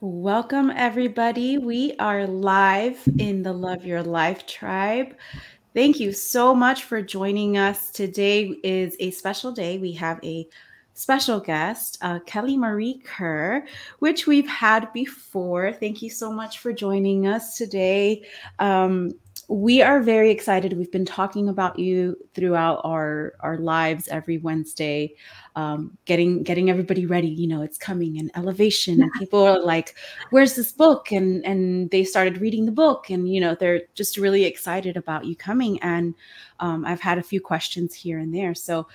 Welcome, everybody. We are live in the Love Your Life tribe. Thank you so much for joining us. Today is a special day. We have a special guest, Kelly-Marie Kerr, which we've had before. Thank you so much for joining us today. We are very excited. We've been talking about you throughout our lives every Wednesday, getting everybody ready. You know, it's coming in elevation, and people are like, "Where's this book?" And they started reading the book, and they're just really excited about you coming. And I've had a few questions here and there, so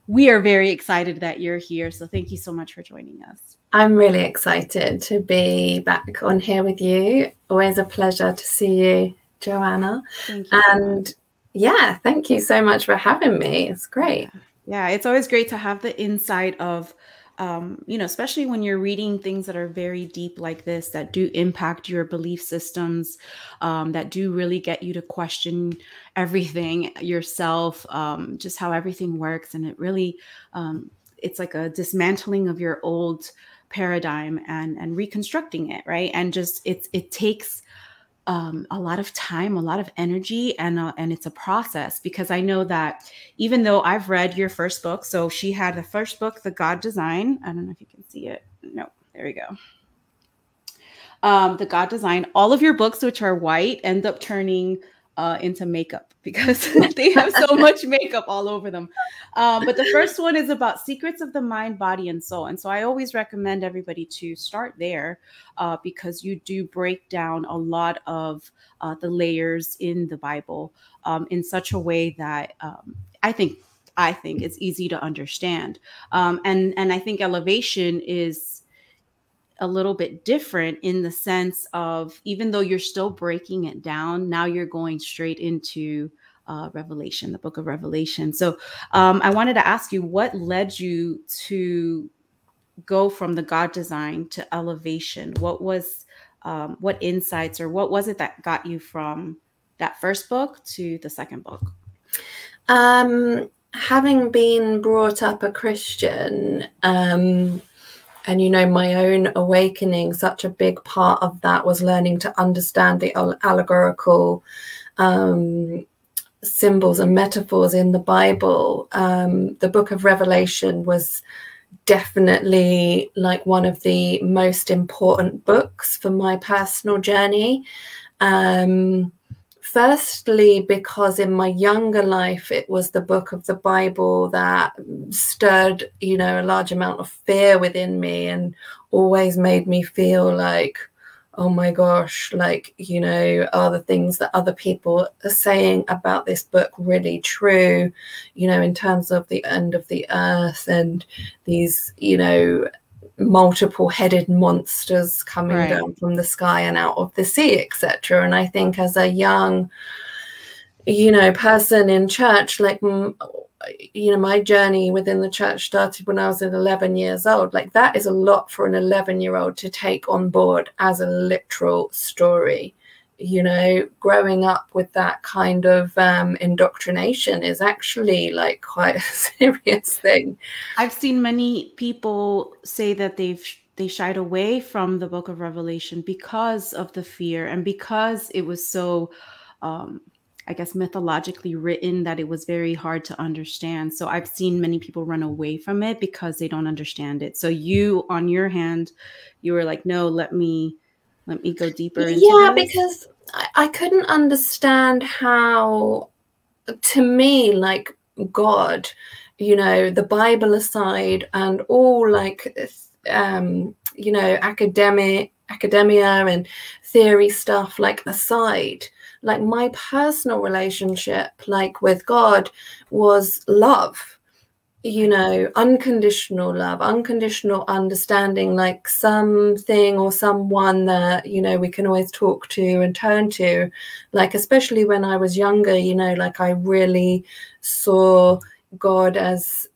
we are very excited that you're here. So thank you so much for joining us. I'm really excited to be back on here with you. Always a pleasure to see you, Joanna. Thank you. And yeah, thank you so much for having me. It's great. Yeah, it's always great to have the insight of, especially when you're reading things that are very deep like this, that do impact your belief systems, that do really get you to question everything yourself, just how everything works. And it really, it's like a dismantling of your old paradigm and reconstructing it, right? And just it takes a lot of time, a lot of energy, and it's a process, because I know that even though I've read your first book, so she had the first book, The God Design. I don't know if you can see it. No, there we go. The God Design. All of your books, which are white, end up turning into makeup because they have so much makeup all over them. But the first one is about secrets of the mind, body, and soul. And so I always recommend everybody to start there because you do break down a lot of the layers in the Bible in such a way that I think it's easy to understand. And I think elevation is a little bit different in the sense of, even though you're still breaking it down, now you're going straight into Revelation, the book of Revelation. So I wanted to ask you, what led you to go from the God Design to elevation? What was, what insights, or what was it that got you from that first book to the second book? Having been brought up a Christian, and, my own awakening, such a big part of that was learning to understand the allegorical symbols and metaphors in the Bible. The book of Revelation was definitely like one of the most important books for my personal journey. Firstly, because in my younger life, it was the book of the Bible that stirred, a large amount of fear within me and always made me feel like, oh my gosh, like, are the things that other people are saying about this book really true, in terms of the end of the earth and these, multiple-headed monsters coming down from the sky and out of the sea, etc. And I think as a young, person in church, like, my journey within the church started when I was 11 years old. Like, that is a lot for an 11-year-old to take on board as a literal story. Growing up with that kind of indoctrination is actually like quite a serious thing. I've seen many people say that they shied away from the book of Revelation because of the fear, and because it was so, I guess, mythologically written, that it was very hard to understand. So I've seen many people run away from it because they don't understand it. So you, on your hand, you were like, no, let me go deeper into this. Because I couldn't understand how, to me, like, God, the Bible aside, and all like, academia and theory stuff, like, aside, like, my personal relationship, like, with God was love. Unconditional love, unconditional understanding, like something or someone that, we can always talk to and turn to. Like, especially when I was younger, like, I really saw God as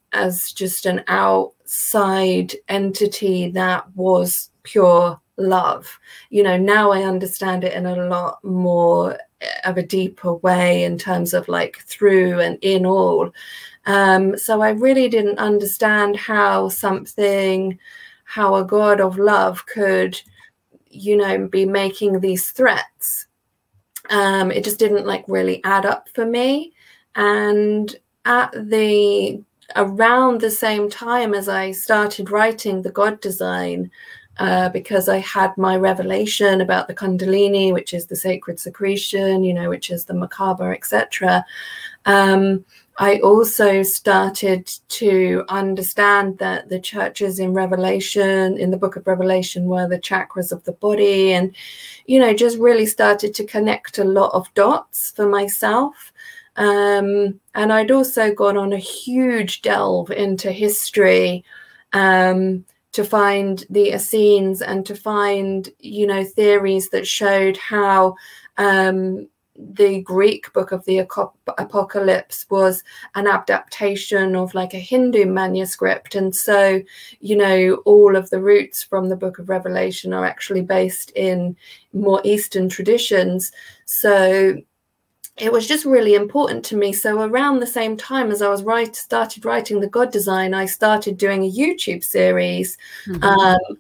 just an outside entity that was pure love. Now I understand it in a lot more of a deeper way, in terms of like through and in all. So I really didn't understand how a God of love could you know, be making these threats. It just didn't like really add up for me. And around the same time as I started writing the God design, because I had my revelation about the Kundalini, which is the sacred secretion, you know, which is the macabre, etc. I also started to understand that the chakras in Revelation, in the book of Revelation, were the chakras of the body, and, you know, just really started to connect a lot of dots for myself. And I'd also gone on a huge delve into history, to find the Essenes and to find, you know, theories that showed how the Greek book of the Apocalypse was an adaptation of like a Hindu manuscript. And so, you know, all of the roots from the book of Revelation are actually based in more Eastern traditions. So it was just really important to me. So around the same time as I was started writing the God design, I started doing a YouTube series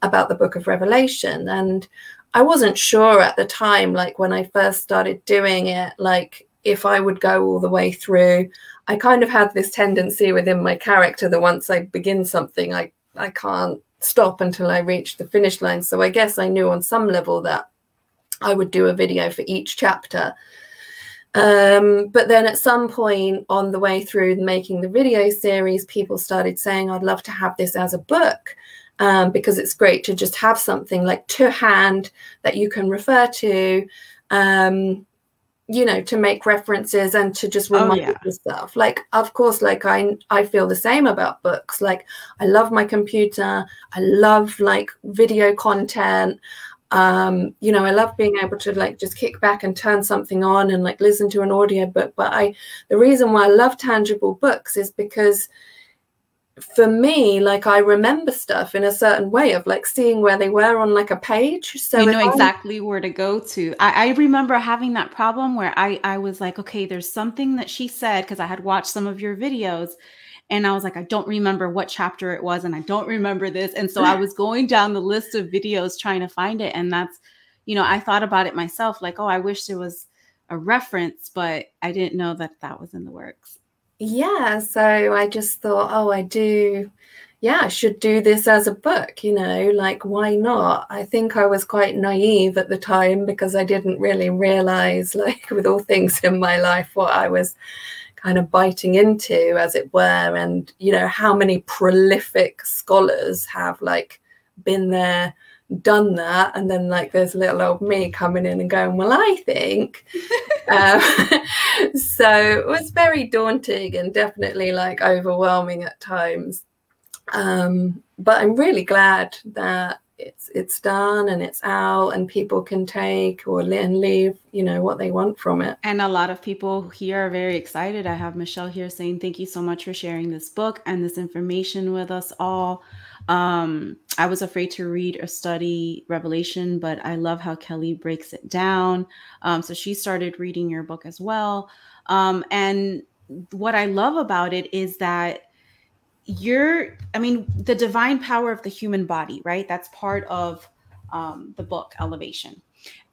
about the book of Revelation. And I wasn't sure at the time, like when I first started doing it, like if I would go all the way through. I kind of had this tendency within my character that once I begin something, I can't stop until I reach the finish line. So I guess I knew on some level that I would do a video for each chapter. But then at some point on the way through making the video series, people started saying, I'd love to have this as a book, because it's great to just have something like to hand that you can refer to, you know, to make references and to just remind yourself. Like, of course, like I feel the same about books. Like, I love my computer. I love like video content. You know, I love being able to like just kick back and turn something on and like listen to an audiobook. But the reason why I love tangible books is because for me, like I remember stuff in a certain way of like seeing where they were on like a page. So you know exactly where to go to. I remember having that problem where I was like, okay, there's something that she said, because I had watched some of your videos. And I was like, I don't remember what chapter it was, and I don't remember this. And so I was going down the list of videos trying to find it. And that's, you know, I thought about it myself, like, oh, I wish there was a reference, but I didn't know that that was in the works. Yeah. So I just thought, oh, I should do this as a book, you know, like, why not? I think I was quite naive at the time because I didn't really realize, like, with all things in my life, what I was kind of biting into, as it were, and, you know, how many prolific scholars have like been there, done that, and then like there's little old me coming in and going, well, I think so it was very daunting and definitely like overwhelming at times, but I'm really glad that it's done and it's out and people can take or leave, you know, what they want from it. And a lot of people here are very excited. I have Michelle here saying, thank you so much for sharing this book and this information with us all. I was afraid to read or study Revelation, but I love how Kelly breaks it down. So she started reading your book as well. And what I love about it is that the divine power of the human body, right? That's part of the book Elevation.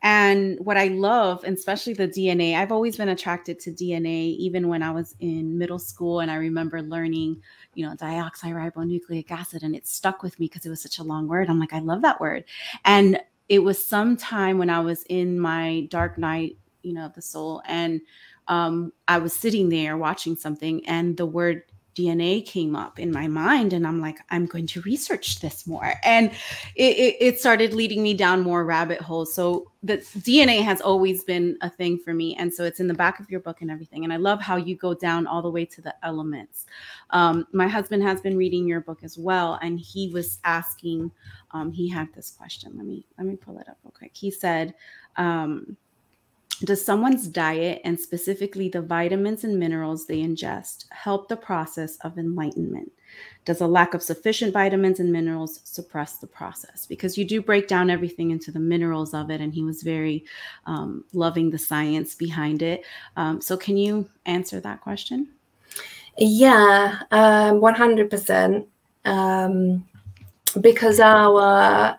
And what I love, and especially the DNA, I've always been attracted to DNA, even when I was in middle school. And I remember learning, you know, deoxyribonucleic acid, and it stuck with me because it was such a long word. I'm like, I love that word. And it was sometime when I was in my dark night, you know, of the soul. And I was sitting there watching something, and the word DNA came up in my mind, and I'm like, I'm going to research this more. And it started leading me down more rabbit holes. So the DNA has always been a thing for me. And so it's in the back of your book and everything. And I love how you go down all the way to the elements. My husband has been reading your book as well. And he was asking, he had this question. Let me pull it up real quick. He said, does someone's diet, and specifically the vitamins and minerals they ingest, help the process of enlightenment? Does a lack of sufficient vitamins and minerals suppress the process? Because you do break down everything into the minerals of it, and he was very loving the science behind it. So can you answer that question? Yeah, 100%. Because our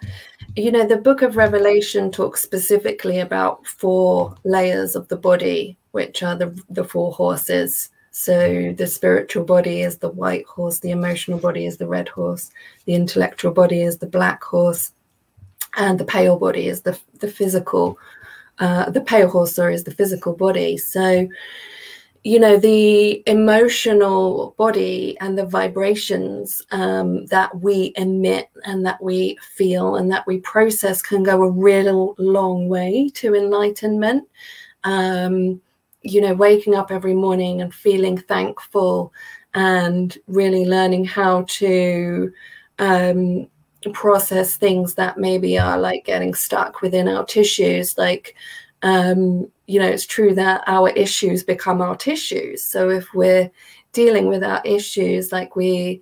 You know, the book of Revelation talks specifically about 4 layers of the body, which are the 4 horses. So the spiritual body is the white horse, the emotional body is the red horse, the intellectual body is the black horse, and the pale body is the physical, the pale horse, sorry, is the physical body. So, you know, the emotional body and the vibrations that we emit and that we feel and that we process can go a real long way to enlightenment. You know, waking up every morning and feeling thankful and really learning how to process things that maybe are like getting stuck within our tissues. Like, you know, it's true that our issues become our tissues. So if we're dealing with our issues, like we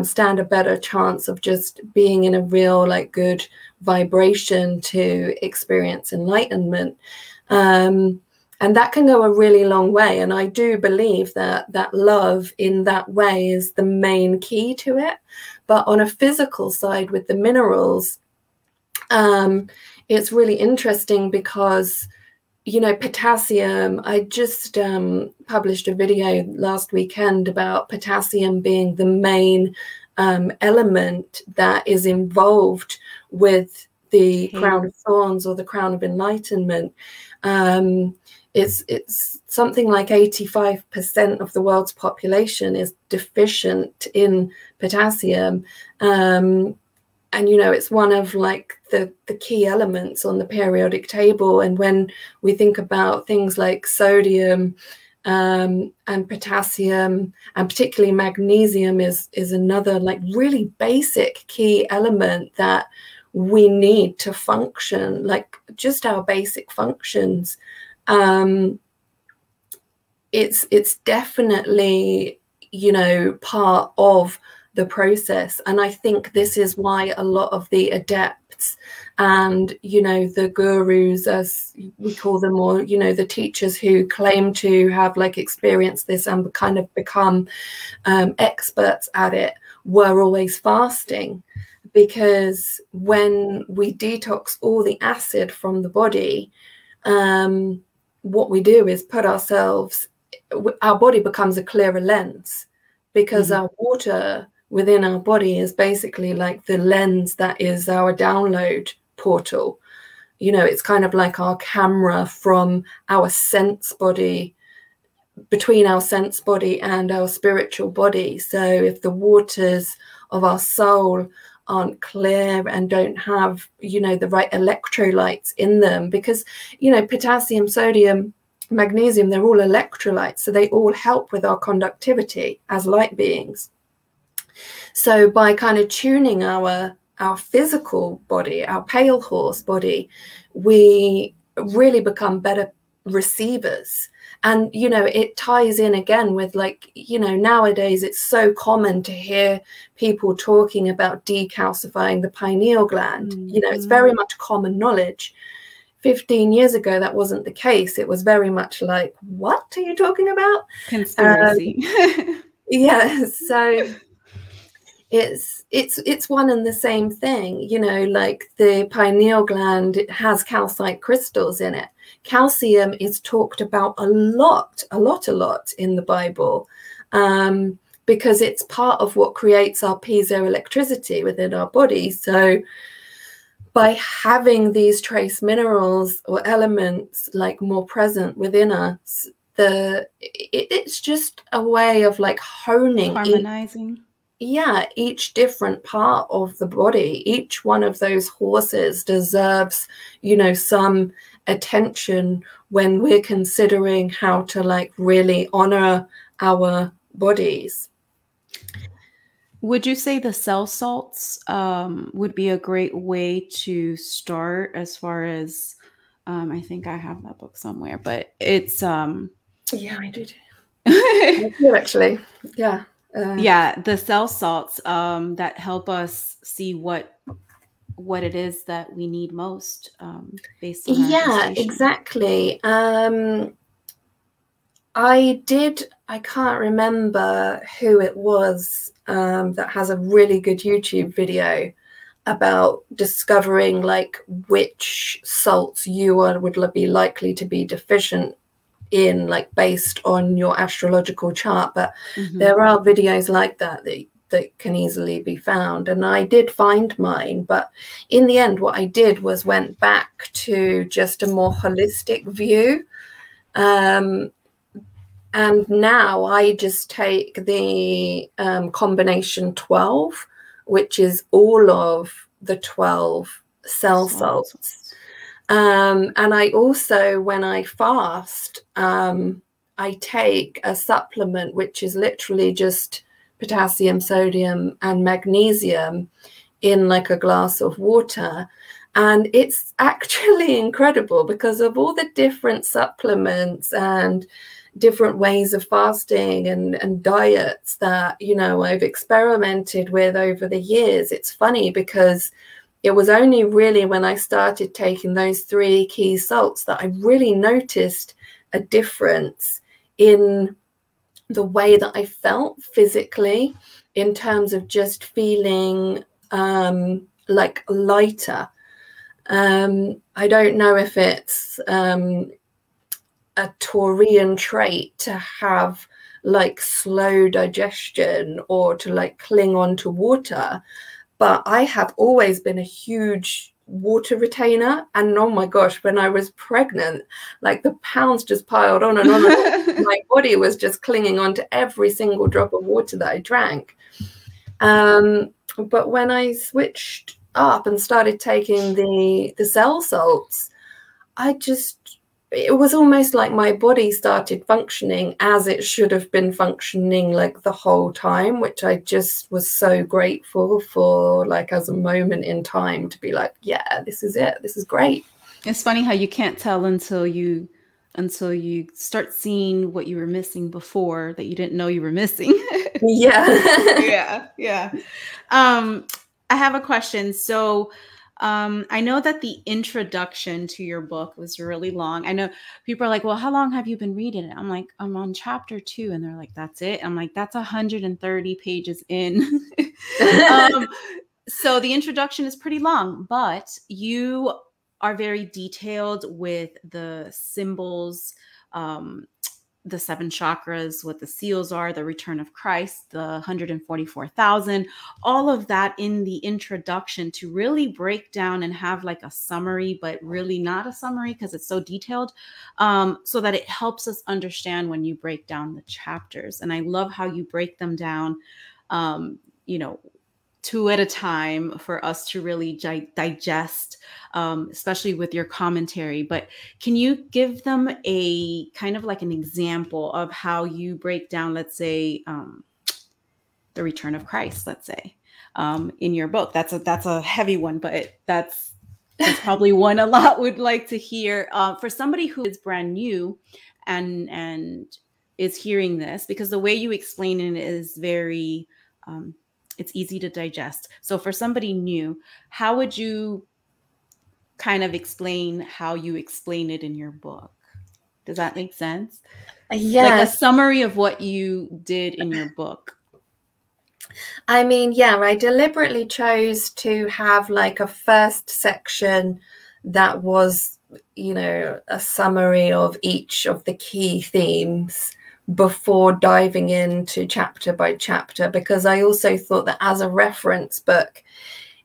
stand a better chance of just being in a real like good vibration to experience enlightenment. And that can go a really long way. And I do believe that that love in that way is the main key to it. But on a physical side with the minerals, it's really interesting because, you know, potassium, I just published a video last weekend about potassium being the main element that is involved with the crown of thorns or the crown of enlightenment. It's something like 85% of the world's population is deficient in potassium. And, you know, it's one of like the key elements on the periodic table. And when we think about things like sodium and potassium, and particularly magnesium is another like really basic key element that we need to function, like just our basic functions. It's definitely, you know, part of the process. And I think this is why a lot of the adepts and, you know, the gurus, as we call them, or, you know, the teachers who claim to have like experienced this and kind of become experts at it, were always fasting. Because when we detox all the acid from the body, what we do is put ourselves, our body becomes a clearer lens, because our water within our body is basically like the lens that is our download portal. You know, it's kind of like our camera from our sense body, between our sense body and our spiritual body. So if the waters of our soul aren't clear and don't have, you know, the right electrolytes in them, because, you know, potassium, sodium, magnesium, they're all electrolytes, so they all help with our conductivity as light beings. So by kind of tuning our physical body, our pale horse body, we really become better receivers. And, you know, it ties in again with, like, you know, nowadays it's so common to hear people talking about decalcifying the pineal gland. You know, it's very much common knowledge. 15 years ago, that wasn't the case. It was very much like, what are you talking about? Conspiracy. Yeah, so it's one and the same thing, you know, like the pineal gland, it has calcite crystals in it. Calcium is talked about a lot in the Bible, because it's part of what creates our piezoelectricity within our body. So by having these trace minerals or elements like more present within us, it's just a way of like honing, harmonizing. Each different part of the body. Each one of those horses deserves, you know, some attention when we're considering how to like really honor our bodies. Would you say the cell salts would be a great way to start, as far as I think I have that book somewhere, but it's yeah, I do. I do actually. Yeah. Yeah, the cell salts that help us see what it is that we need most, based on yeah, exactly. I can't remember who it was that has a really good YouTube video about discovering like which salts you would be likely to be deficient in, like based on your astrological chart. But there are videos like that that can easily be found, and I did find mine. But in the end, what I did was went back to just a more holistic view, and now I just take the combination 12, which is all of the 12 cell salts. And I also, when I fast, I take a supplement, which is literally just potassium, sodium, and magnesium in like a glass of water. And it's actually incredible because of all the different supplements and different ways of fasting and diets that, you know, I've experimented with over the years. It's funny because it was only really when I started taking those 3 key salts that I really noticed a difference in the way that I felt physically, in terms of just feeling like lighter. I don't know if it's a Taurian trait to have like slow digestion or to like cling on to water, but I have always been a huge water retainer. And oh my gosh, when I was pregnant, like the pounds just piled on and on. My body was just clinging on to every single drop of water that I drank. But when I switched up and started taking the cell salts, it was almost like my body started functioning as it should have been functioning like the whole time, which I just was so grateful for, like as a moment in time to be like, yeah, this is it. This is great. It's funny how you can't tell until you start seeing what you were missing before that you didn't know you were missing. Yeah. Yeah. I have a question. So I know that the introduction to your book was really long. I know people are like, well, how long have you been reading it? I'm like, I'm on chapter 2. And they're like, that's it. I'm like, that's 130 pages in. So the introduction is pretty long, but you are very detailed with the symbols, the 7 chakras, what the seals are, the return of Christ, the 144,000, all of that in the introduction to really break down and have like a summary, but really not a summary because it's so detailed, so that it helps us understand when you break down the chapters. And I love how you break them down, you know, 2 at a time for us to really digest, especially with your commentary. But can you give them a kind of like an example of how you break down, let's say, the return of Christ, let's say, in your book? That's a heavy one, but that's probably one a lot would like to hear for somebody who is brand new and is hearing this, because the way you explain it is very it's easy to digest. So for somebody new, how would you kind of explain how you explain it in your book? Does that make sense? Yeah. Like a summary of what you did in your book. I mean, yeah, I deliberately chose to have like a first section that was, you know, a summary of each of the key themes before diving into chapter by chapter, because I also thought that as a reference book,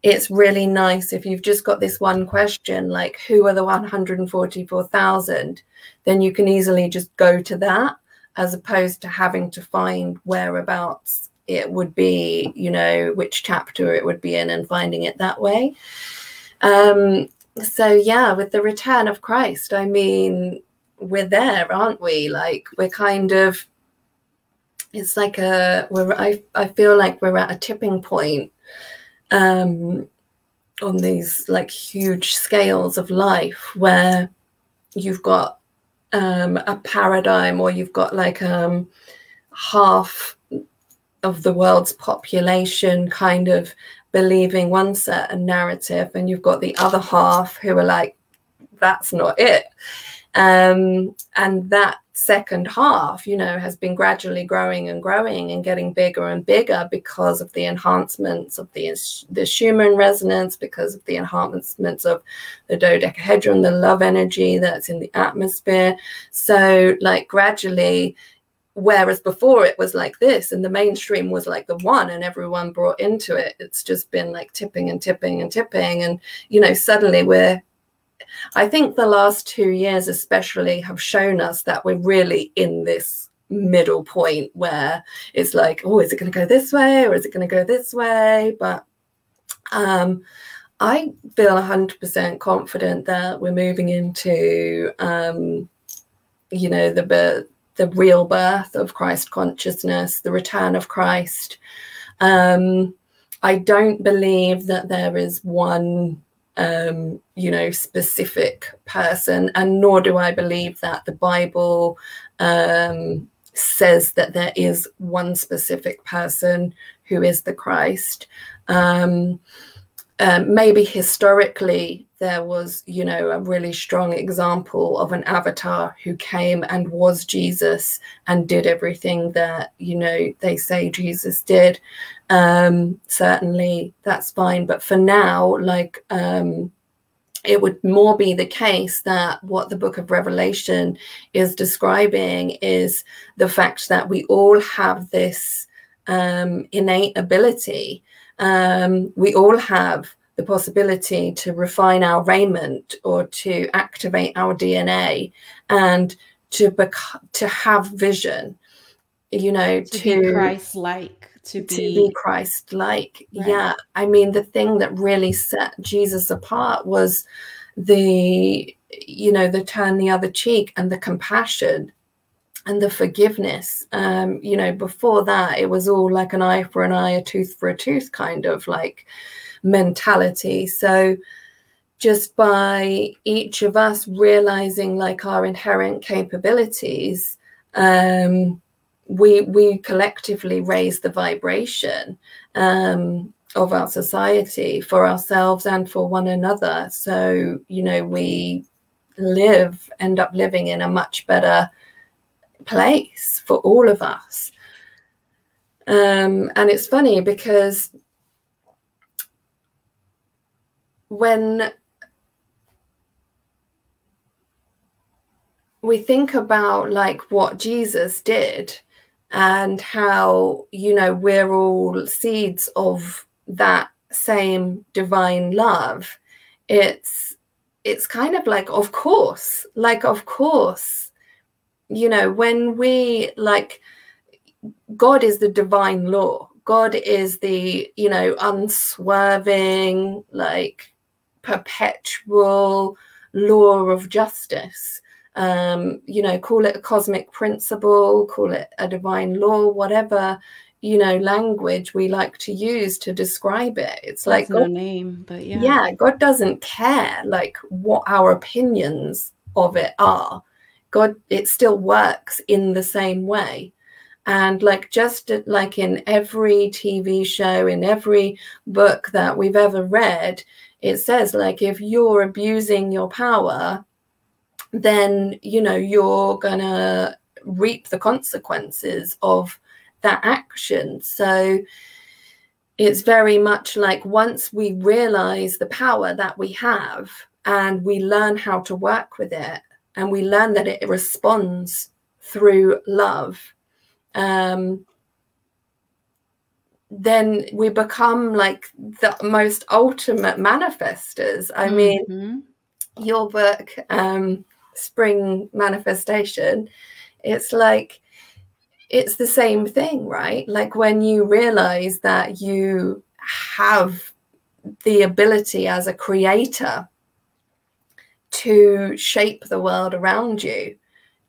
it's really nice if you've just got this one question, like who are the 144,000, then you can easily just go to that, as opposed to having to find whereabouts it would be, you know, which chapter it would be in and finding it that way. So yeah, with the return of Christ, I mean, we're there, aren't we? Like we're kind of, it's like I feel like we're at a tipping point on these like huge scales of life where you've got a paradigm, or you've got like half of the world's population kind of believing one certain narrative, and you've got the other half who are like, that's not it. And that second half, you know, has been gradually growing and growing and getting bigger and bigger because of the enhancements of the Schumann resonance, because of the enhancements of the dodecahedron, the love energy that's in the atmosphere. So like gradually, whereas before it was like this and the mainstream was like the one and everyone brought into it, it's just been like tipping and tipping and tipping. And, you know, suddenly I think the last 2 years especially have shown us that we're really in this middle point where it's like, oh, is it going to go this way or is it going to go this way? But I feel 100% confident that we're moving into, you know, the real birth of Christ consciousness, the return of Christ. I don't believe that there is one, you know, specific person, and nor do I believe that the Bible says that there is one specific person who is the Christ. Maybe historically there was, you know, a really strong example of an avatar who came and was Jesus and did everything that, you know, they say Jesus did. Certainly that's fine. But for now, like, it would more be the case that what the book of Revelation is describing is the fact that we all have this innate ability. We all have the possibility to refine our raiment or to activate our DNA and to have vision, you know, to be Christ-like, to be Christ-like. Right. Yeah. I mean, the thing that really set Jesus apart was the, you know, the turn the other cheek and the compassion and the forgiveness. You know, before that, it was all like an eye for an eye, a tooth for a tooth kind of like mentality. So just by each of us realizing like our inherent capabilities, we collectively raise the vibration of our society for ourselves and for one another. So, you know, we end up living in a much better place for all of us. And it's funny because when we think about like what Jesus did and how, you know, we're all seeds of that same divine love, it's kind of like, of course, you know, when we like, God is the divine law. God is the, you know, unswerving, like perpetual law of justice. You know, call it a cosmic principle, call it a divine law, whatever, you know, language we like to use to describe it. It's like no name, but yeah. Yeah, God doesn't care like what our opinions of it are. God, it still works in the same way. And like just like in every TV show, in every book that we've ever read, it says like if you're abusing your power, then, you know, you're gonna reap the consequences of that action. So it's very much like once we realize the power that we have and we learn how to work with it and we learn that it responds through love, then we become like the most ultimate manifestors. I mean, your book, Spring Manifestation, it's like, it's the same thing, right? Like when you realize that you have the ability as a creator to shape the world around you,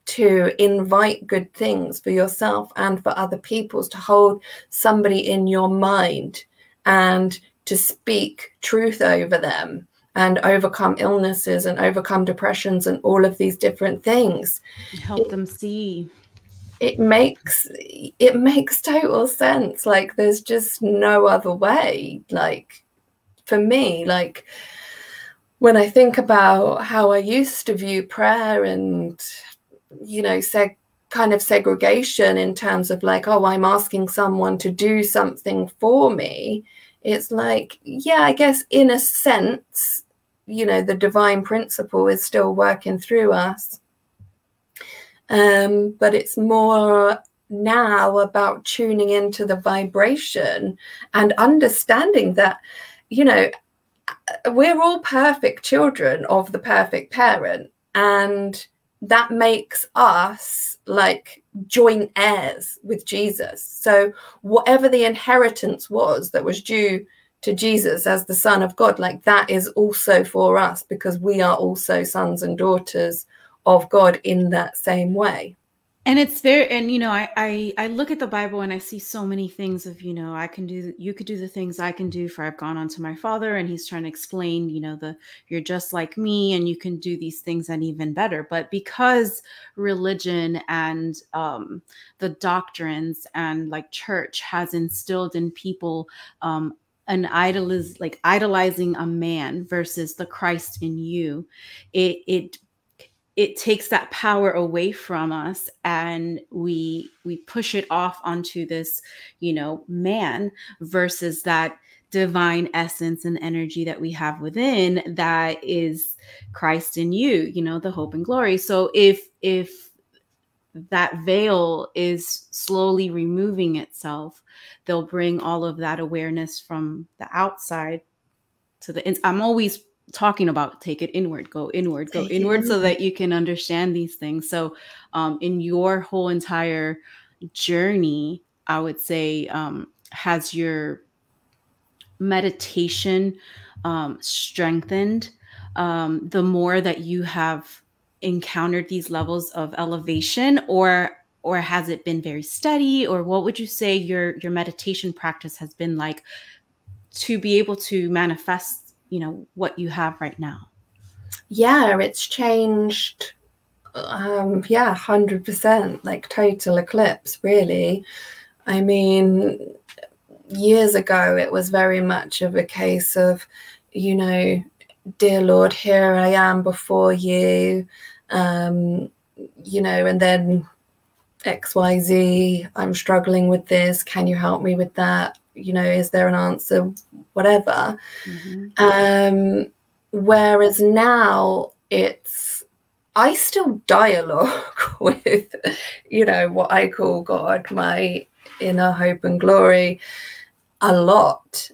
to invite good things for yourself and for other people, to hold somebody in your mind and to speak truth over them and overcome illnesses and overcome depressions and all of these different things. Help them see. It makes total sense. Like there's just no other way. Like for me, like when I think about how I used to view prayer and you know, kind of segregation in terms of like, oh, I'm asking someone to do something for me. It's like, yeah, I guess in a sense, you know, the divine principle is still working through us. But it's more now about tuning into the vibration and understanding that, you know, we're all perfect children of the perfect parent, and that makes us like joint heirs with Jesus. So whatever the inheritance was that was due to Jesus as the Son of God, like that is also for us, because we are also sons and daughters of God in that same way. And it's very, and you know, I look at the Bible and I see so many things of, you know, you could do the things I can do, for I've gone on to my Father, and he's trying to explain, you know, you're just like me and you can do these things and even better. But because religion and the doctrines and like church has instilled in people idolizing a man versus the Christ in you, it takes that power away from us, and we push it off onto this, you know, man, versus that divine essence and energy that we have within, that is Christ in you, you know, the hope and glory. So if that veil is slowly removing itself, they'll bring all of that awareness from the outside to the I'm always talking about take it inward, go inward, go inward, so that you can understand these things. So in your whole entire journey, I would say, has your meditation strengthened the more that you have encountered these levels of elevation, or has it been very steady? Or what would you say your meditation practice has been like to be able to manifest, you know, what you have right now? Yeah, it's changed. Yeah, 100%, like total eclipse, really. I mean, years ago, it was very much of a case of, you know, dear Lord, here I am before you, you know, and then XYZ, I'm struggling with this. Can you help me with that? You know, is there an answer? Whatever. Whereas now I still dialogue with, you know, what I call God, my inner hope and glory, a lot.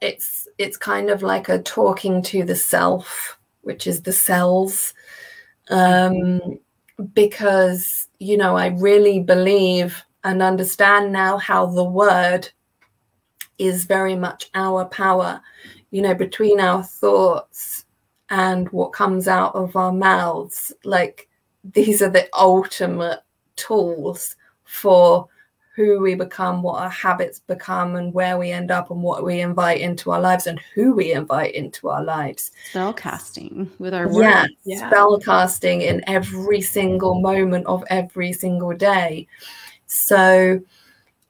It's kind of like a talking to the self, which is the cells. Because, you know, I really believe and understand now how the word is very much our power, you know, between our thoughts and what comes out of our mouths. Like, these are the ultimate tools for who we become, what our habits become, and where we end up, and what we invite into our lives, and who we invite into our lives. Spell casting with our words. Yeah, spell casting in every single moment of every single day. So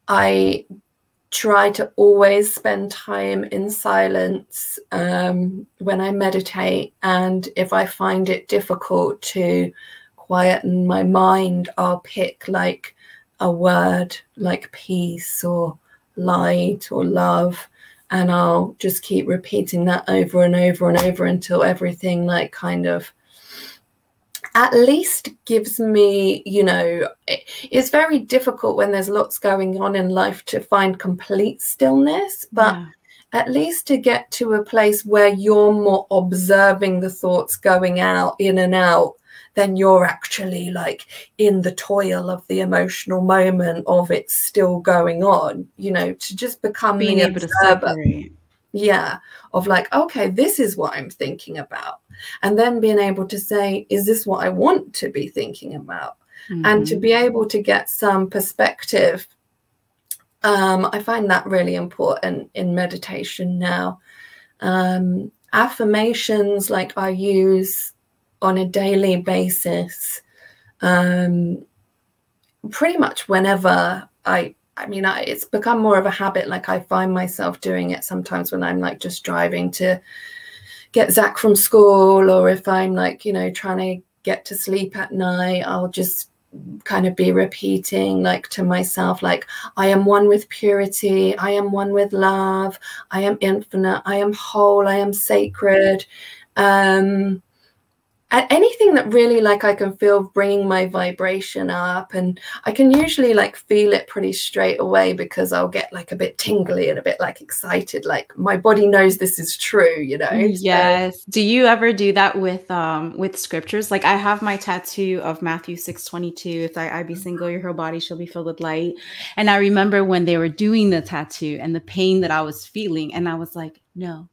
I try to always spend time in silence when I meditate. And if I find it difficult to quieten my mind, I'll pick like a word like peace or light or love, and I'll just keep repeating that over and over and over until everything like kind of at least gives me, you know, it's very difficult when there's lots going on in life to find complete stillness, but at least to get to a place where you're more observing the thoughts going out, in and out, then you're actually like in the toil of the emotional moment of it still going on, you know, to just become being the able observer. to separate. Yeah, of like, okay, this is what I'm thinking about. And then being able to say, is this what I want to be thinking about? And to be able to get some perspective. I find that really important in meditation now. Affirmations, like I use on a daily basis, pretty much whenever I mean, it's become more of a habit. Like I find myself doing it sometimes when I'm like just driving to get Zach from school, or if I'm like, you know, trying to get to sleep at night, I'll just kind of be repeating like to myself, like, I am one with purity, I am one with love, I am infinite, I am whole, I am sacred. And anything that really like I can feel bringing my vibration up, and I can usually like feel it pretty straight away, because I'll get like a bit tingly and a bit like excited, like my body knows this is true, you know. Yes. Do you ever do that with scriptures? Like I have my tattoo of Matthew 6:22. If I be single, your whole body shall be filled with light. And I remember when they were doing the tattoo and the pain that I was feeling, and I was like, no.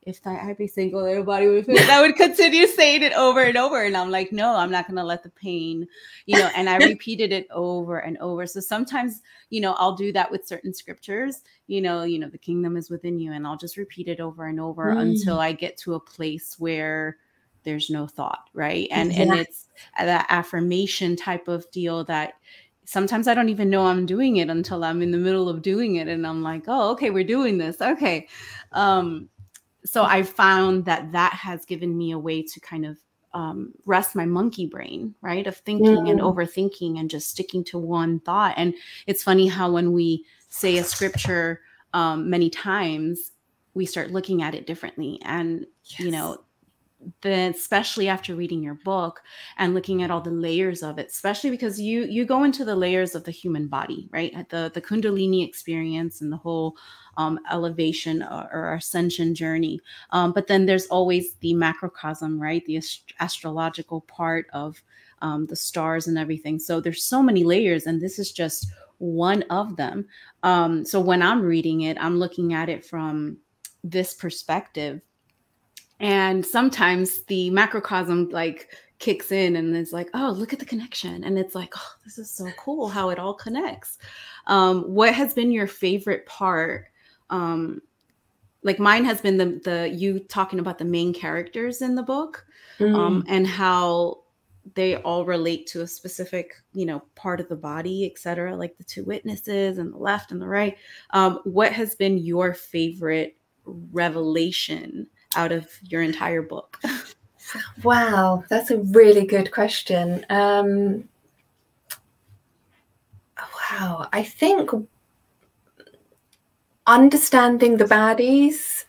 If I be single, everybody would feel it. I would continue saying it over and over. And I'm like, no, I'm not going to let the pain, you know, and I repeated it over and over. So sometimes, you know, I'll do that with certain scriptures, you know, the kingdom is within you. And I'll just repeat it over and over until I get to a place where there's no thought. Right. And it's that affirmation type of deal that sometimes I don't even know I'm doing it until I'm in the middle of doing it. And I'm like, oh, okay, we're doing this. Okay. So I found that has given me a way to kind of rest my monkey brain, right? Of thinking and overthinking and just sticking to one thought. And it's funny how when we say a scripture many times, we start looking at it differently. And, you know, then especially after reading your book and looking at all the layers of it, especially because you go into the layers of the human body, right? The Kundalini experience and the whole elevation or ascension journey. But then there's always the macrocosm, right? The astrological part of the stars and everything. So there's so many layers, and this is just one of them. So when I'm reading it, I'm looking at it from this perspective. And sometimes the macrocosm like kicks in and it's like, oh, look at the connection. And it's like, oh, this is so cool how it all connects. What has been your favorite part? Like mine has been the you talking about the main characters in the book and how they all relate to a specific, you know, part of the body, etc. Like the two witnesses and the left and the right. What has been your favorite revelation out of your entire book? Wow, that's a really good question. Wow, I think understanding the baddies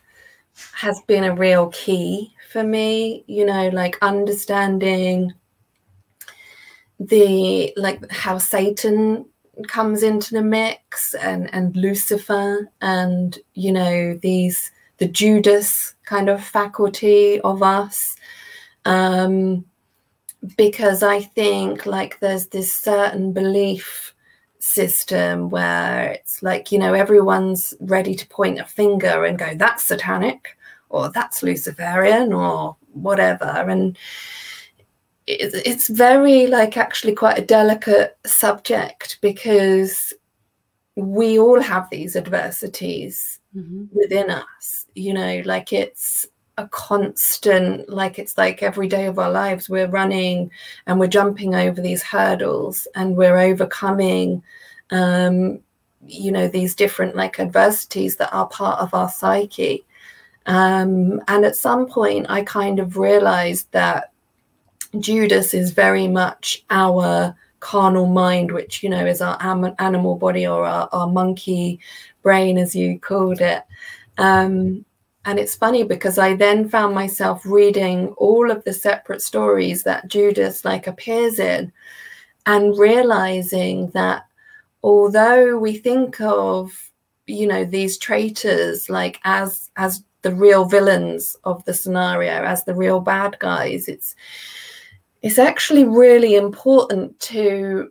has been a real key for me, you know, like understanding the like how Satan comes into the mix and Lucifer and, you know, the Judas kind of faculty of us, because I think like there's this certain belief system where it's like, you know, everyone's ready to point a finger and go, that's satanic or that's Luciferian or whatever. And it's very like actually quite a delicate subject, because we all have these adversities within us, you know, like it's a constant, like it's like every day of our lives we're running and we're jumping over these hurdles and we're overcoming you know, these different like adversities that are part of our psyche. And at some point I kind of realized that Judas is very much our carnal mind, which, you know, is our animal body or our monkey brain, as you called it. And it's funny because I then found myself reading all of the separate stories that Judas like appears in and realizing that although we think of, you know, these traitors like as the real villains of the scenario, as the real bad guys, it's actually really important to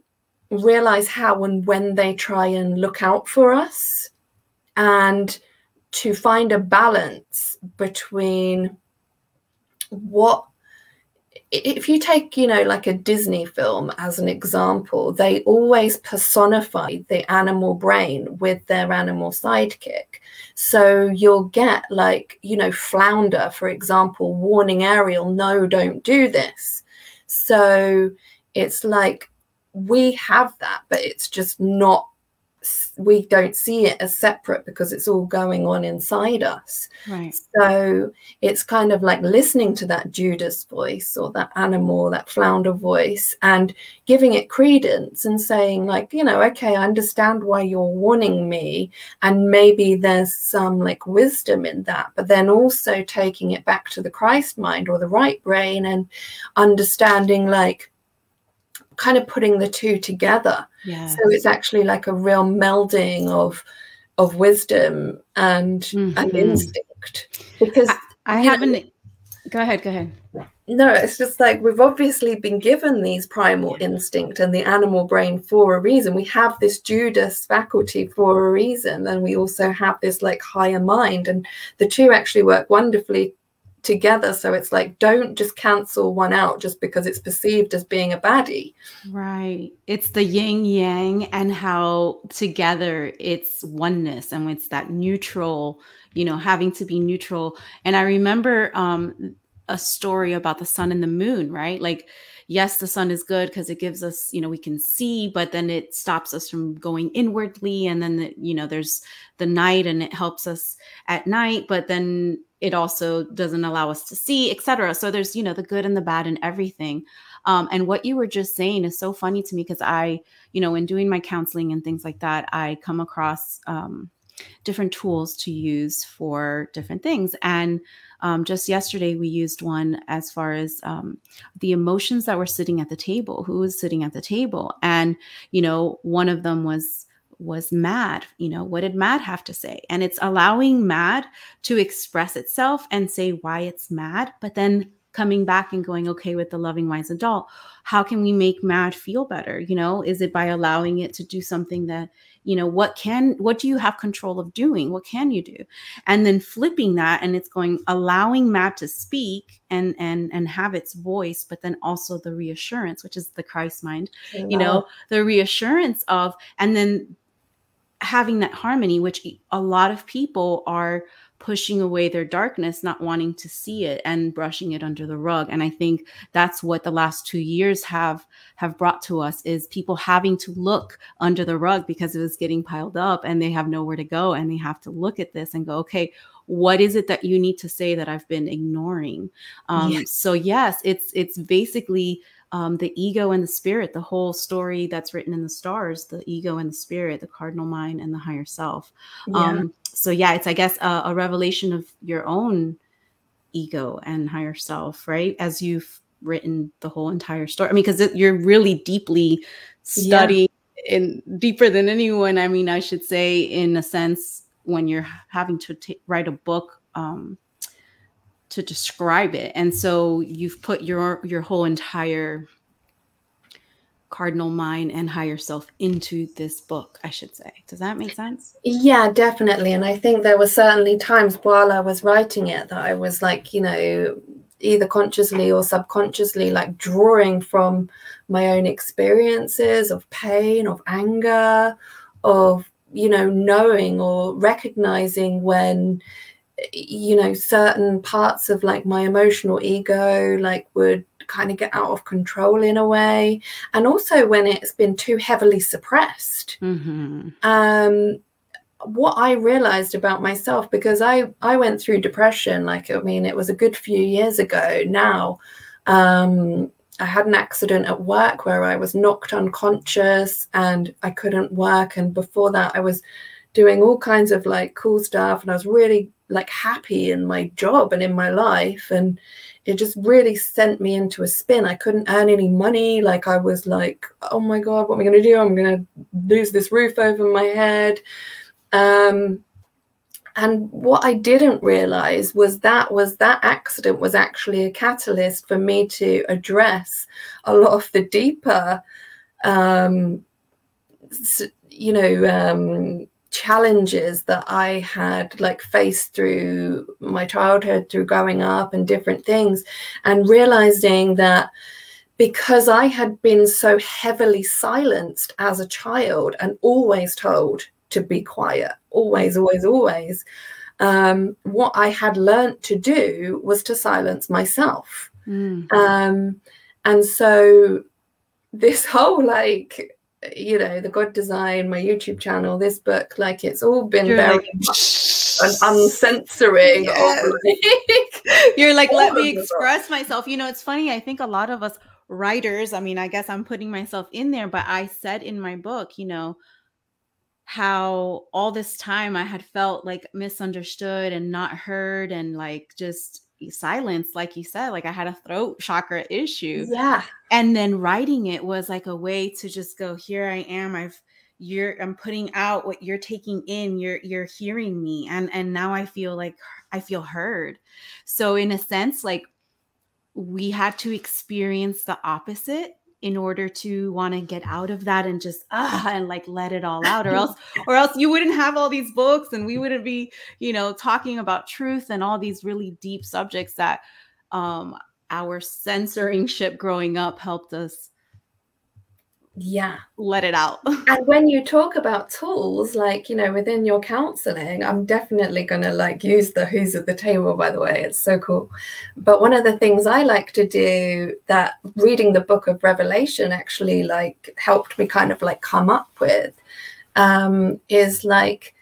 realize how and when they try and look out for us, and to find a balance between what, if you take, you know, like a Disney film as an example, they always personify the animal brain with their animal sidekick. So you'll get like, you know, Flounder, for example, warning Ariel, no, don't do this. So it's like we have that, but it's just not we don't see it as separate because it's all going on inside us. Right. So it's kind of like listening to that Judas voice or that animal, that flounder voice, and giving it credence and saying like, you know, okay, I understand why you're warning me, and maybe there's some like wisdom in that, but then also taking it back to the Christ mind or the right brain and understanding, like, kind of putting the two together. Yes. So it's actually like a real melding of wisdom and instinct. Because I haven't. Go ahead. No, it's just like we've obviously been given these primal instinct and the animal brain for a reason. We have this Judas faculty for a reason, and we also have this like higher mind, and the two actually work wonderfully together. So it's like, don't just cancel one out just because it's perceived as being a baddie. Right. It's the yin yang, and how together it's oneness, and it's that neutral, you know, having to be neutral. And I remember a story about the sun and the moon, right? Like, yes, the sun is good because it gives us, you know, we can see, but then it stops us from going inwardly. And then, you know, there's the night, and it helps us at night, but then it also doesn't allow us to see, etc. So there's, you know, the good and the bad and everything. And what you were just saying is so funny to me, because I, you know, in doing my counseling and things like that, I come across different tools to use for different things. And just yesterday, we used one as far as the emotions that were sitting at the table, who was sitting at the table. And, you know, one of them was mad. You know, what did mad have to say? And it's allowing mad to express itself and say why it's mad, but then coming back and going, okay, with the loving, wise adult, how can we make mad feel better? You know, is it by allowing it to do something that, you know, what do you have control of doing? What can you do? And then flipping that, and it's going, allowing mad to speak and have its voice, but then also the reassurance, which is the Christ mind, you know, the reassurance of, and then having that harmony, which a lot of people are pushing away their darkness, not wanting to see it and brushing it under the rug. And I think that's what the last 2 years have brought to us, is people having to look under the rug because it was getting piled up, and they have nowhere to go, and they have to look at this and go, okay, what is it that you need to say that I've been ignoring? So yes, it's basically the ego and the spirit, the whole story that's written in the stars, the ego and the spirit, the cardinal mind and the higher self. So yeah, it's, I guess, a revelation of your own ego and higher self, right? As you've written the whole entire story. I mean, because you're really deeply studying and deeper than anyone. I mean, I should say, in a sense, when you're having to write a book to describe it. And so you've put your whole entire cardinal mind and higher self into this book, I should say. Does that make sense? Yeah, definitely. And I think there were certainly times while I was writing it that I was like, you know, either consciously or subconsciously, like drawing from my own experiences of pain, of anger, of, you know, knowing or recognizing when, you know, certain parts of like my emotional ego like would kind of get out of control in a way, and also when it's been too heavily suppressed. What I realized about myself, because I went through depression, like, I mean, it was a good few years ago now. I had an accident at work where I was knocked unconscious and I couldn't work, and before that I was doing all kinds of like cool stuff, and I was really like happy in my job and in my life, and it just really sent me into a spin. I couldn't earn any money. Like, I was like, oh my God, what am I going to do? I'm going to lose this roof over my head. And what I didn't realize was that accident was actually a catalyst for me to address a lot of the deeper, you know, challenges that I had like faced through my childhood, through growing up and different things, and realizing that because I had been so heavily silenced as a child and always told to be quiet, always, always, always, what I had learned to do was to silence myself. And so this whole like you know, the God Design, my YouTube channel, this book, like it's all been You're very like, much an uncensoring of like, you're like, let me all of express myself. You know, it's funny. I think a lot of us writers, I mean, I guess I'm putting myself in there, but I said in my book, you know, how all this time I had felt like misunderstood and not heard and like just silenced, like you said, like I had a throat chakra issue. yeah. And then writing it was like a way to just go, here I am. I'm putting out what you're taking in. You're hearing me. And now I feel like I feel heard. So in a sense, like we had to experience the opposite in order to want to get out of that and just and like let it all out, or else you wouldn't have all these books and we wouldn't be, you know, talking about truth and all these really deep subjects that our censoring ship growing up helped us let it out. And when you talk about tools, like, you know, within your counseling, I'm definitely going to like use the Who's at the Table, by the way. It's so cool. But one of the things I like to do that reading the book of Revelation actually like helped me kind of like come up with is like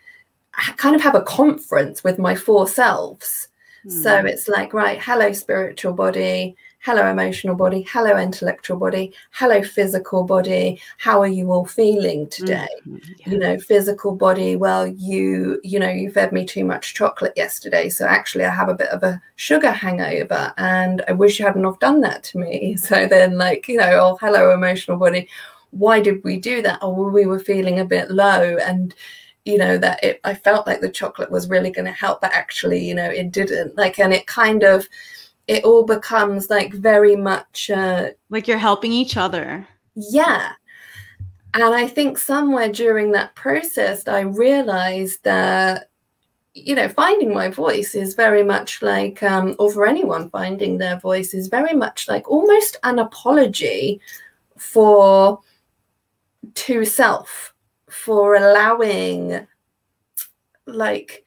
I kind of have a conference with my four selves. So it's like, right, hello, spiritual body, hello, emotional body, hello, intellectual body, hello, physical body. How are you all feeling today? Yeah. You know, physical body, well, you know, you fed me too much chocolate yesterday. So actually I have a bit of a sugar hangover and I wish you hadn't have done that to me. So then like, you know, oh, hello, emotional body. Why did we do that? Oh, well, we were feeling a bit low and you know, that I felt like the chocolate was really going to help, but actually, you know, it didn't. Like, and it kind of, it all becomes like very much like you're helping each other. Yeah. And I think somewhere during that process, I realized that, you know, finding my voice is very much like, or for anyone finding their voice is very much like almost an apology to self, for allowing like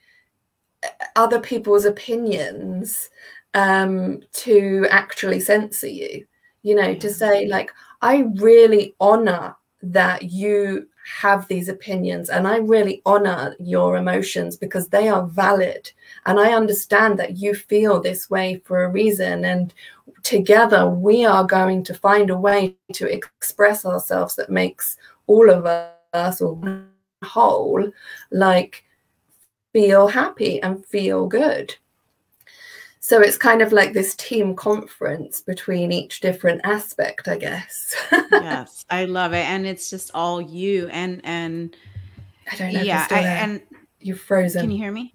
other people's opinions to actually censor you, you know, to say like, I really honor that you have these opinions and I really honor your emotions because they are valid. And I understand that you feel this way for a reason. And together we are going to find a way to express ourselves that makes all of us or whole like feel happy and feel good. So it's kind of like this team conference between each different aspect, I guess. Yes, I love it. And it's just all you and I don't know if you're still there. And you're frozen. Can you hear me?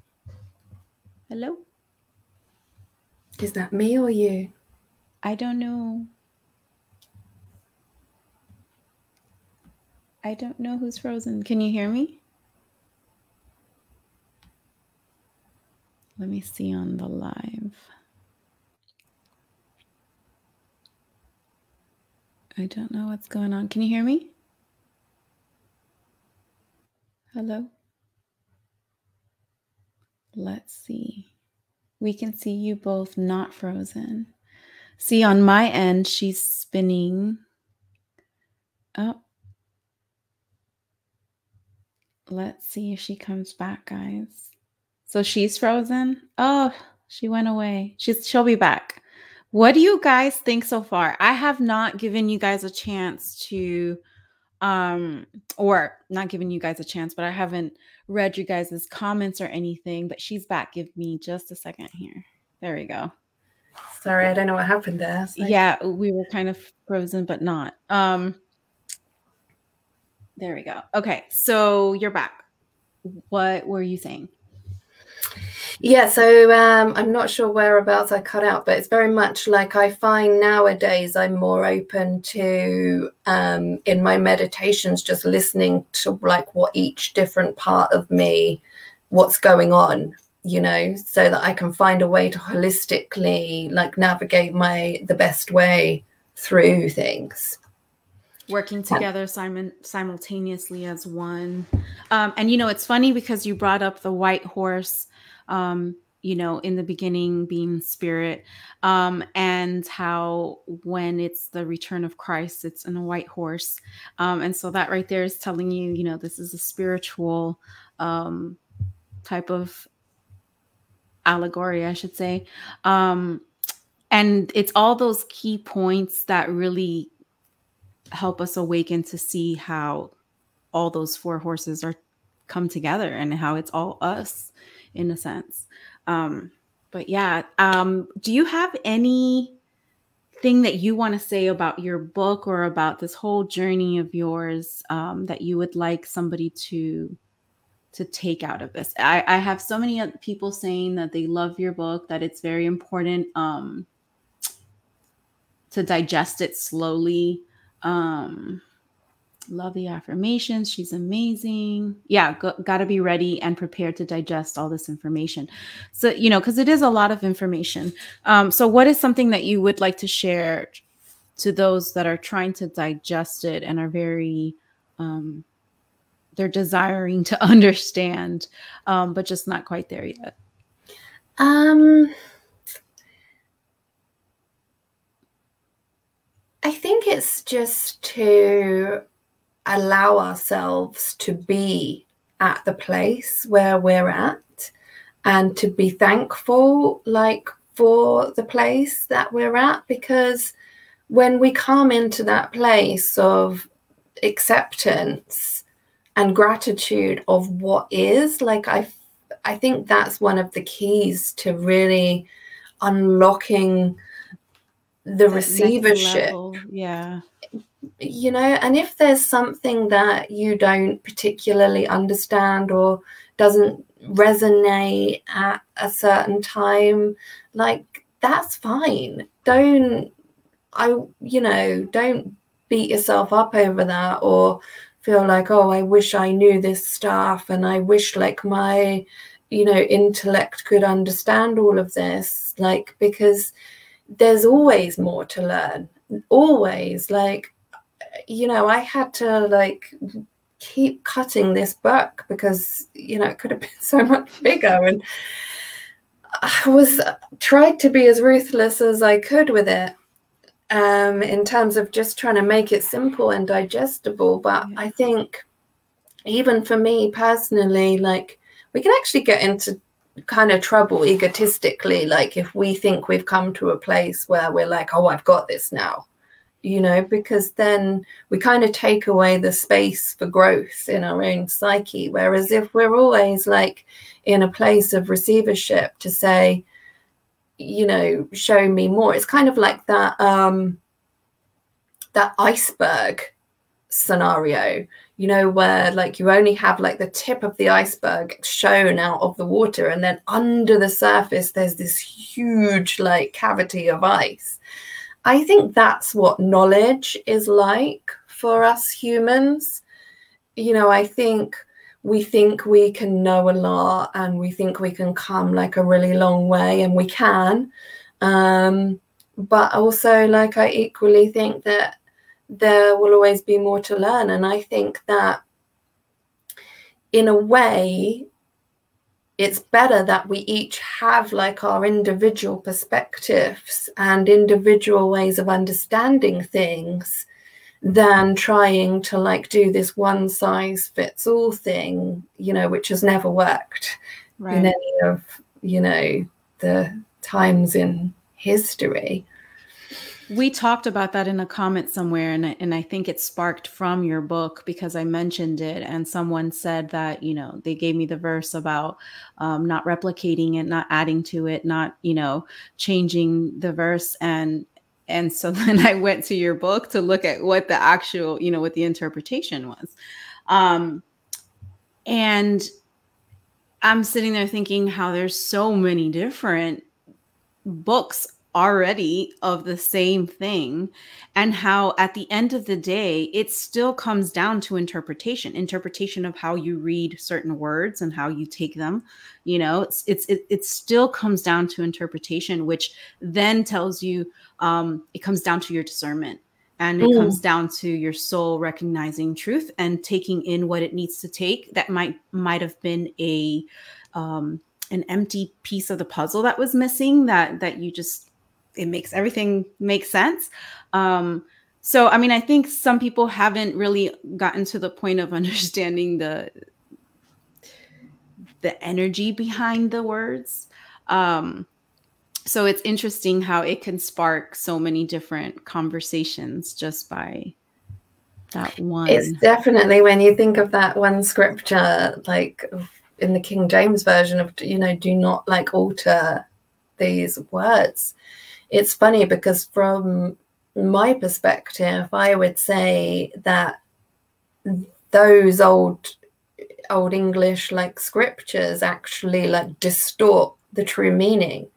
Hello? Is that me or you? I don't know. I don't know who's frozen. Can you hear me? Let me see on the live. I don't know what's going on. Can you hear me? Hello? Let's see. We can see you both not frozen. See, on my end, she's spinning. Oh. Let's see if she comes back, guys. So she's frozen. Oh, she went away. She'll be back. What do you guys think so far? I have not given you guys a chance to, or not giving you guys a chance, but I haven't read you guys' comments or anything, but she's back. Give me just a second here. There we go. Sorry, I don't know what happened there. Like... Yeah, we were kind of frozen, but not. There we go. Okay, so you're back. What were you saying? Yeah, so I'm not sure whereabouts I cut out, but it's very much like I find nowadays I'm more open to, in my meditations, just listening to like what each different part of me, what's going on, you know, so that I can find a way to holistically like navigate the best way through things. Working together simultaneously as one. And, you know, it's funny because you brought up the white horse. you know, in the beginning being spirit, and how when it's the return of Christ, it's in a white horse. And so that right there is telling you, you know, this is a spiritual type of allegory, I should say. And it's all those key points that really help us awaken to see how all those four horses are come together and how it's all us in a sense. But yeah, do you have anything that you want to say about your book or about this whole journey of yours, that you would like somebody to take out of this? I have so many people saying that they love your book, that it's very important to digest it slowly. Love the affirmations. She's amazing. Yeah, got to be ready and prepared to digest all this information. So, you know, because it is a lot of information. So what is something that you would like to share to those that are trying to digest it and are very, they're desiring to understand, but just not quite there yet? I think it's just to allow ourselves to be at the place where we're at and to be thankful, like, for the place that we're at, because when we come into that place of acceptance and gratitude of what is, like, I think that's one of the keys to really unlocking the receivership. Yeah. You know, and if there's something that you don't particularly understand or doesn't resonate at a certain time, like, that's fine. Don't beat yourself up over that or feel like, oh, I wish I knew this stuff and I wish, like, my, you know, intellect could understand all of this, like, because there's always more to learn, always. Like, you know, I had to, like, keep cutting this book because, you know, it could have been so much bigger, and I tried to be as ruthless as I could with it, in terms of just trying to make it simple and digestible. But I think even for me personally, like, we can actually get into kind of trouble egotistically, like, if we think we've come to a place where we're like, oh, I've got this now, you know, because then we kind of take away the space for growth in our own psyche. Whereas if we're always, like, in a place of receivership to say, you know, show me more, it's kind of like that that iceberg scenario, you know, where, like, you only have, like, the tip of the iceberg shown out of the water, and then under the surface there's this huge, like, cavity of ice. I think that's what knowledge is like for us humans. You know, I think we can know a lot and we think we can come, like, a really long way, and we can. But also, like, I equally think that there will always be more to learn. And I think that in a way, it's better that we each have, like, our individual perspectives and individual ways of understanding things than trying to, like, do this one size fits all thing, you know, which has never worked in any of, you know, the times in history. We talked about that in a comment somewhere, and I think it sparked from your book because I mentioned it, and someone said that, you know, they gave me the verse about not replicating it, not adding to it, not, you know, changing the verse, and so then I went to your book to look at what the actual, you know, what the interpretation was, and I'm sitting there thinking how there's so many different books already of the same thing, and how at the end of the day it still comes down to interpretation of how you read certain words and how you take them. You know, it still comes down to interpretation, which then tells you it comes down to your discernment, and it comes down to your soul recognizing truth and taking in what it needs to take that might have been a an empty piece of the puzzle that was missing, that you just, it makes everything make sense. So, I mean, I think some people haven't really gotten to the point of understanding the energy behind the words. So it's interesting how it can spark so many different conversations just by that one. It's definitely, when you think of that one scripture, like in the King James version of, you know, do not like alter these words. It's funny because from my perspective, I would say that those old English like scriptures actually like distort the true meaning.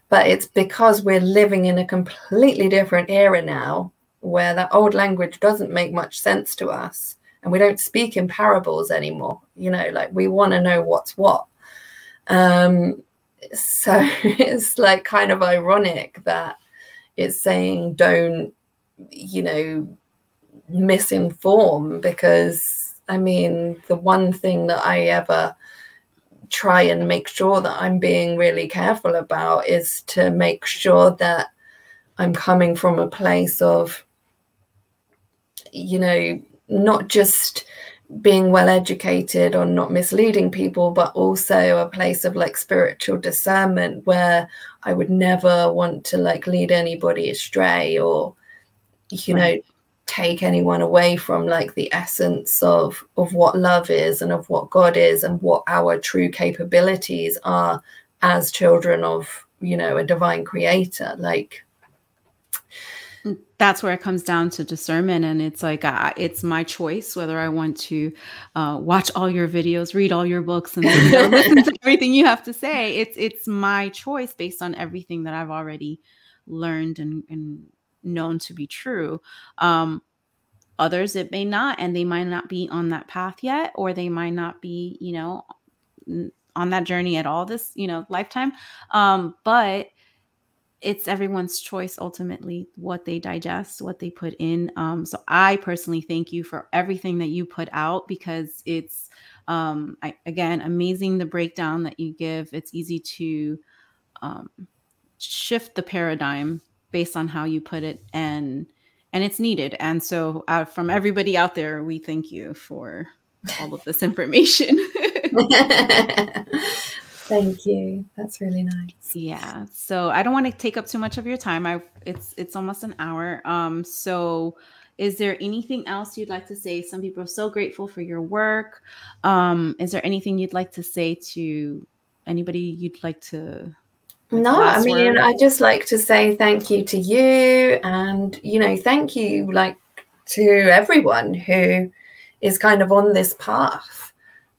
But it's because we're living in a completely different era now, where that old language doesn't make much sense to us, and we don't speak in parables anymore. You know, like we want to know what's what. So it's like kind of ironic that it's saying don't, you know, misinform, because I mean, the one thing that I ever try and make sure that I'm being really careful about is to make sure that I'm coming from a place of, you know, not just being well educated or not misleading people, but also a place of like spiritual discernment, where I would never want to like lead anybody astray or, you know, take anyone away from like the essence of what love is and of what God is and what our true capabilities are as children of, you know, a divine creator. Like, that's where it comes down to discernment. And it's like, it's my choice whether I want to watch all your videos, read all your books, and, you know, listen to everything you have to say. It's my choice based on everything that I've already learned and known to be true. Others, it may not, and they might not be on that path yet, or they might not be, you know, on that journey at all this, you know, lifetime. But it's everyone's choice ultimately what they digest, what they put in. So I personally thank you for everything that you put out, because it's again, amazing the breakdown that you give. It's easy to shift the paradigm based on how you put it, and it's needed. And so from everybody out there, we thank you for all of this information. Thank you. That's really nice. Yeah. So I don't want to take up too much of your time. It's almost an hour. So is there anything else you'd like to say? Some people are so grateful for your work. Is there anything you'd like to say to anybody you'd like to? No, I mean, I just like to say thank you to you, and, you know, thank you like to everyone who is kind of on this path.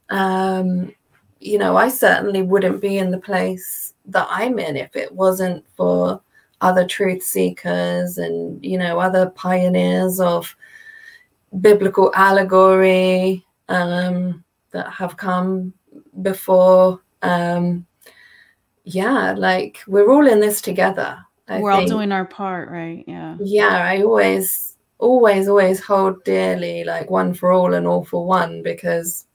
You know, I certainly wouldn't be in the place that I'm in if it wasn't for other truth seekers and, you know, other pioneers of biblical allegory that have come before. Yeah, like we're all in this together. We're all doing our part, right? Yeah. Yeah, I always hold dearly like one for all and all for one, because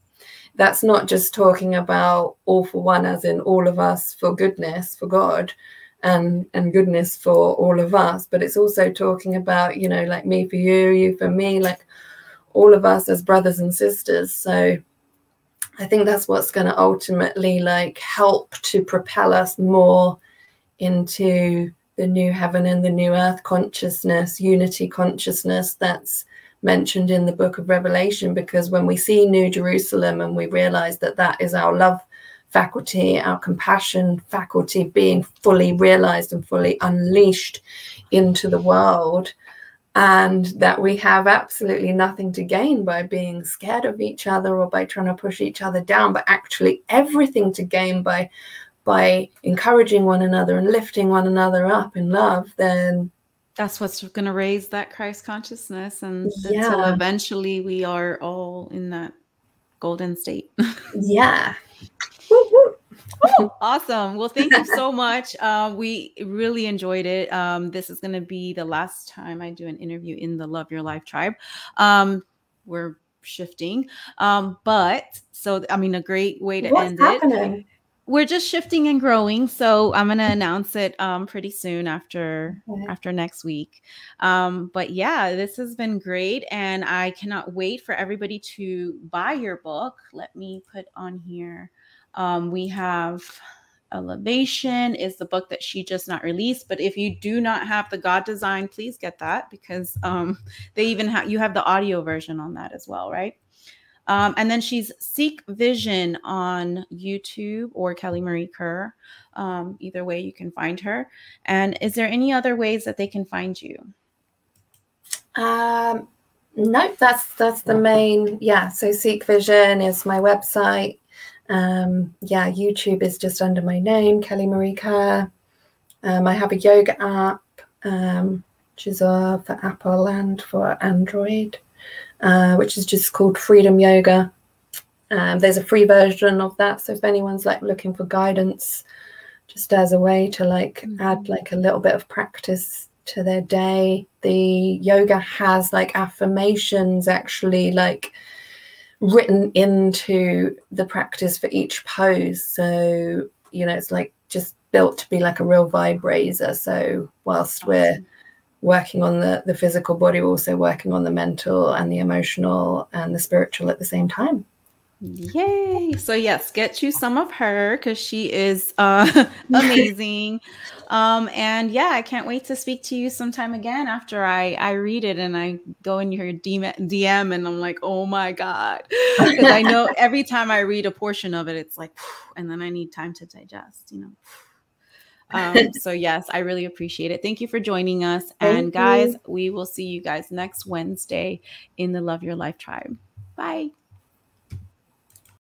that's not just talking about all for one as in all of us for goodness, for God, and goodness for all of us, but it's also talking about, you know, like me for you, you for me, like all of us as brothers and sisters. So I think that's what's going to ultimately like help to propel us more into the new heaven and the new earth consciousness, unity consciousness that's mentioned in the book of Revelation. Because when we see New Jerusalem and we realize that that is our love faculty, our compassion faculty being fully realized and fully unleashed into the world, and that we have absolutely nothing to gain by being scared of each other or by trying to push each other down, but actually everything to gain by encouraging one another and lifting one another up in love, then that's what's going to raise that Christ consciousness, and until eventually we are all in that golden state. Yeah. Awesome. Well, thank you so much. We really enjoyed it. This is going to be the last time I do an interview in the Love Your Life tribe. We're shifting. But so, I mean, a great way to end it. We're just shifting and growing, so I'm gonna announce it pretty soon after Okay. next week. But yeah, this has been great, and I cannot wait for everybody to buy your book. Let me put on here. We have Elevation is the book that she just not released, but if you do not have the God Design, please get that, because they even have, you have the audio version on that as well, right? And then she's Seek Vision on YouTube, or Kelly-Marie Kerr. Either way, you can find her. And is there any other ways that they can find you? No, that's the main. Yeah, so Seek Vision is my website. Yeah, YouTube is just under my name, Kelly-Marie Kerr. I have a yoga app, which is for Apple and for Android, which is just called Freedom Yoga. There's a free version of that, so if anyone's like looking for guidance, just as a way to like add like a little bit of practice to their day, the yoga has like affirmations actually like written into the practice for each pose. So, you know, it's like just built to be like a real vibe raiser. So whilst we're working on the physical body, we're also working on the mental and the emotional and the spiritual at the same time. Yay. So yes, get you some of her, because she is amazing. And yeah, I can't wait to speak to you sometime again after I read it and I go in your DM and I'm like, oh my God. Because I know every time I read a portion of it, it's like, and then I need time to digest, you know. So yes, I really appreciate it. Thank you for joining us. And guys, we will see you guys next Wednesday in the Love Your Life Tribe. Bye.